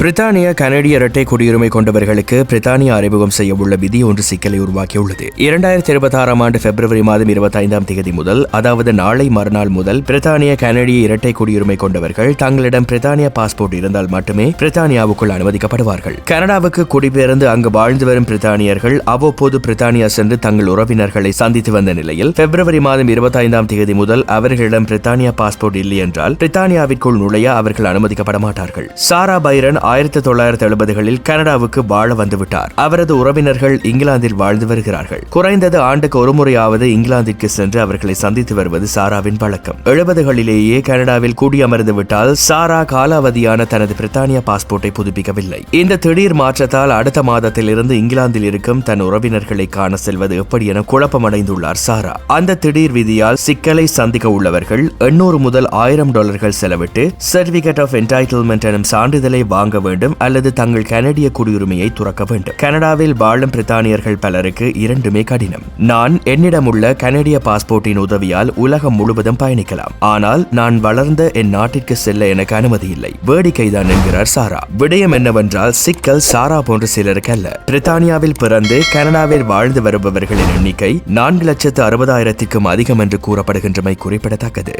பிரித்தானிய கனடிய இரட்டை குடியுரிமை கொண்டவர்களுக்கு பிரித்தானியா அறிமுகம் செய்ய உள்ள விதி ஒன்று சிக்கலை உருவாக்கியுள்ளது. 2026 ஆண்டு பிப்ரவரி மாதம் 25ஆம் தேதி முதல், அதாவது நாளை மறுநாள் முதல், பிரித்தானிய கனடிய இரட்டை குடியுரிமை கொண்டவர்கள் தங்களிடம் பிரித்தானிய பாஸ்போர்ட் இருந்தால் மட்டுமே பிரித்தானியாவுக்குள் அனுமதிக்கப்படுவார்கள். கனடாவுக்கு குடிபெயர்ந்து அங்கு வாழ்ந்து வரும் பிரித்தானியர்கள் அவ்வப்போது பிரித்தானியா சென்று தங்கள் உறவினர்களை சந்தித்து வந்த நிலையில் பிப்ரவரி மாதம் 25ஆம் தேதி முதல் அவர்களிடம் பிரித்தானியா பாஸ்போர்ட் இல்லை என்றால் பிரித்தானியாவிற்குள் நுழைய அவர்கள் அனுமதிக்கப்பட மாட்டார்கள். சாரா பைரன் 1970களில் கனடாவுக்கு வாழ வந்துவிட்டார். அவரது உறவினர்கள் இங்கிலாந்தில் வாழ்ந்து வருகிறார்கள். குறைந்தது ஆண்டுக்கு ஒரு முறையாவது இங்கிலாந்திற்கு சென்று அவர்களை சந்தித்து வருவது சாராவின் பழக்கம். 70களிலேயே கனடாவில் கூடியமர்ந்து விட்டால் சாரா காலாவதியான தனது பிரித்தானியா பாஸ்போர்ட்டை புதுப்பிக்கவில்லை. இந்த திடீர் மாற்றத்தால் அடுத்த மாதத்திலிருந்து இங்கிலாந்தில் இருக்கும் தன் உறவினர்களை காண செல்வது எப்படி என குழப்பமடைந்துள்ளார் சாரா. அந்த திடீர் விதியால் சிக்கலை சந்திக்க உள்ளவர்கள் $800 முதல் $1000 செலவிட்டு சர்டிபிகேட் ஆஃப் என்டைட்டில்மெண்ட் எனும் சான்றிதழை வாங்க வேண்டும் அல்லது தங்கள் கனடிய குடியுரிமையை துறக்க வேண்டும். கனடாவில் வாழும் பிரித்தானியர்கள் பலருக்கு இரண்டுமே கடினம். நான் என்னிடமுள்ள கனடிய பாஸ்போர்ட்டின் உதவியால் உலகம் முழுவதும் பயணிக்கலாம். ஆனால் நான் வளர்ந்த என் நாட்டிற்கு செல்ல எனக்கு அனுமதி இல்லை. வேடிக்கைதான் என்கிறார் சாரா. விடயம் என்னவென்றால் சிக்கல் சாரா போன்ற சிலருக்கு அல்ல. பிரித்தானியாவில் பிறந்து கனடாவில் வாழ்ந்து வருபவர்களின் எண்ணிக்கை 4,60,000க்கும் அதிகம் என்று கூறப்படுகின்றமை குறிப்பிடத்தக்கது.